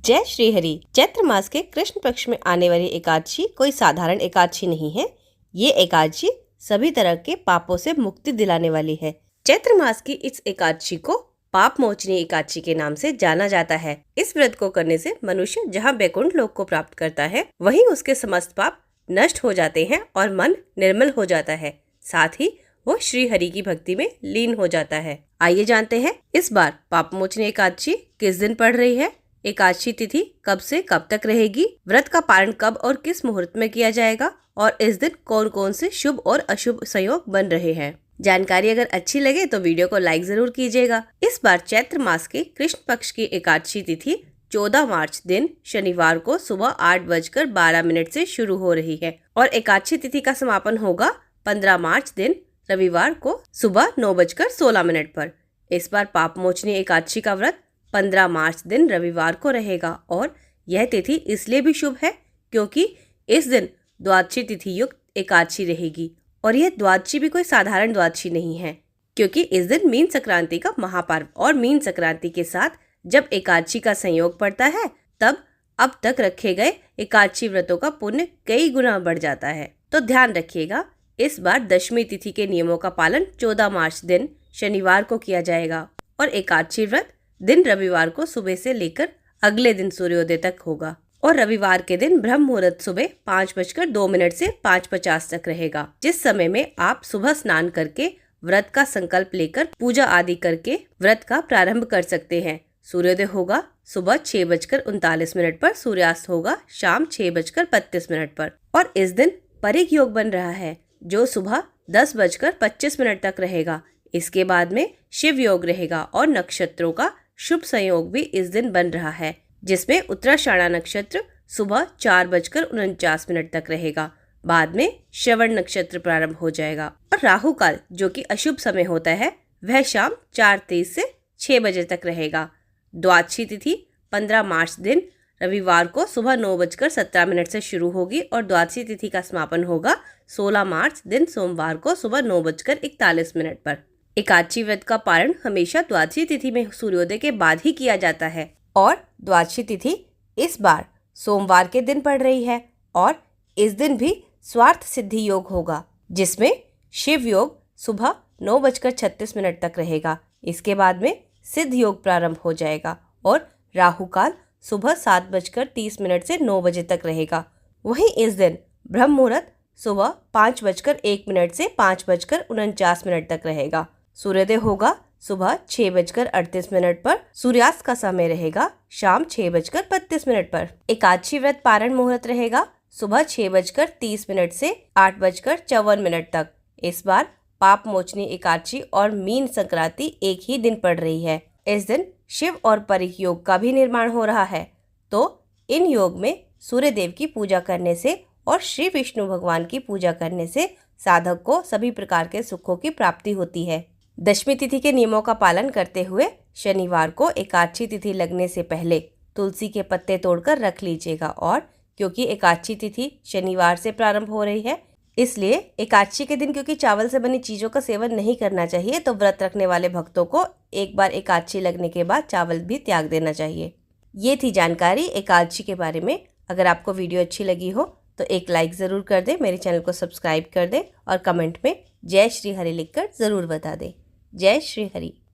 जय श्री हरि। चैत्र मास के कृष्ण पक्ष में आने वाली एकादशी कोई साधारण एकादशी नहीं है। ये एकादशी सभी तरह के पापों से मुक्ति दिलाने वाली है। चैत्र मास की इस एकादशी को पाप मोचनी एकादशी के नाम से जाना जाता है। इस व्रत को करने से मनुष्य जहाँ वैकुंठ लोक को प्राप्त करता है, वहीं उसके समस्त पाप नष्ट हो जाते हैं और मन निर्मल हो जाता है। साथ ही वो श्री हरि की भक्ति में लीन हो जाता है। आइए जानते हैं इस बार पाप मोचनी एकादशी किस दिन पड़ रही है, एकादशी तिथि कब से कब तक रहेगी, व्रत का पारण कब और किस मुहूर्त में किया जाएगा और इस दिन कौन कौन से शुभ और अशुभ संयोग बन रहे हैं। जानकारी अगर अच्छी लगे तो वीडियो को लाइक जरूर कीजिएगा। इस बार चैत्र मास के कृष्ण पक्ष की एकादशी तिथि 14 मार्च दिन शनिवार को सुबह 8:12 से शुरू हो रही है और एकादशी तिथि का समापन होगा 15 मार्च दिन रविवार को सुबह 9:16 पर। इस बार पाप मोचनी एकादशी का व्रत 15 मार्च दिन रविवार को रहेगा और यह तिथि इसलिए भी शुभ है क्योंकि इस दिन द्वादशी तिथि युक्त एकादशी रहेगी और यह द्वादशी भी कोई साधारण द्वादशी नहीं है, क्योंकि इस दिन मीन संक्रांति का महापर्व और मीन संक्रांति के साथ जब एकादशी का संयोग पड़ता है तब अब तक रखे गए एकादशी व्रतों का पुण्य कई गुना बढ़ जाता है। तो ध्यान रखिएगा, इस बार दशमी तिथि के नियमों का पालन 14 मार्च दिन शनिवार को किया जाएगा और एकादशी व्रत दिन रविवार को सुबह से लेकर अगले दिन सूर्योदय तक होगा और रविवार के दिन ब्रह्म मुहूर्त सुबह 5:02 से 5:50 तक रहेगा, जिस समय में आप सुबह स्नान करके व्रत का संकल्प लेकर पूजा आदि करके व्रत का प्रारंभ कर सकते हैं। सूर्योदय होगा सुबह 6:39 पर, सूर्यास्त होगा शाम 6:32 पर और इस दिन परिग योग बन रहा है जो सुबह 10:25 तक रहेगा। इसके बाद में शिव योग रहेगा और नक्षत्रों का शुभ संयोग भी इस दिन बन रहा है, जिसमें उत्तराषाढ़ा नक्षत्र सुबह 4:49 तक रहेगा। बाद में श्रवण नक्षत्र प्रारंभ हो जाएगा और राहु काल जो कि अशुभ समय होता है वह शाम 4:23 से 6 बजे तक रहेगा। द्वादशी तिथि 15 मार्च दिन रविवार को सुबह 9:17 से शुरू होगी और द्वादशी तिथि का समापन होगा 16 मार्च दिन सोमवार को सुबह 9:41 पर। एकादशी व्रत का पारण हमेशा द्वादशी तिथि में सूर्योदय के बाद ही किया जाता है और द्वादशी तिथि इस बार सोमवार के दिन पड़ रही है और इस दिन भी स्वार्थ सिद्धि योग होगा, जिसमें शिव योग सुबह 9:36 तक रहेगा। इसके बाद में सिद्ध योग प्रारंभ हो जाएगा और राहु काल सुबह 7:30 से 9 बजे तक रहेगा। वहीं इस दिन ब्रह्म मुहूर्त सुबह 5:01 से 5:49 तक रहेगा। सूर्योदय होगा सुबह 6:38 पर, सूर्यास्त का समय रहेगा शाम 6:32 पर। एकादशी व्रत पारण मुहूर्त रहेगा सुबह 6:30 से 8:54 तक। इस बार पाप मोचनी एकादशी और मीन संक्रांति एक ही दिन पड़ रही है। इस दिन शिव और परिग योग का भी निर्माण हो रहा है, तो इन योग में सूर्य देव की पूजा करने से और श्री विष्णु भगवान की पूजा करने से साधक को सभी प्रकार के सुखों की प्राप्ति होती है। दशमी तिथि के नियमों का पालन करते हुए शनिवार को एकादशी तिथि लगने से पहले तुलसी के पत्ते तोड़कर रख लीजिएगा और क्योंकि एकादशी तिथि शनिवार से प्रारंभ हो रही है, इसलिए एकादशी के दिन क्योंकि चावल से बनी चीज़ों का सेवन नहीं करना चाहिए, तो व्रत रखने वाले भक्तों को एक बार एकादशी लगने के बाद चावल भी त्याग देना चाहिए। ये थी जानकारी एकादशी के बारे में। अगर आपको वीडियो अच्छी लगी हो तो एक लाइक ज़रूर कर दें, मेरे चैनल को सब्सक्राइब कर दें और कमेंट में जय श्री हरि लिखकर ज़रूर बता दें। जय श्री हरि।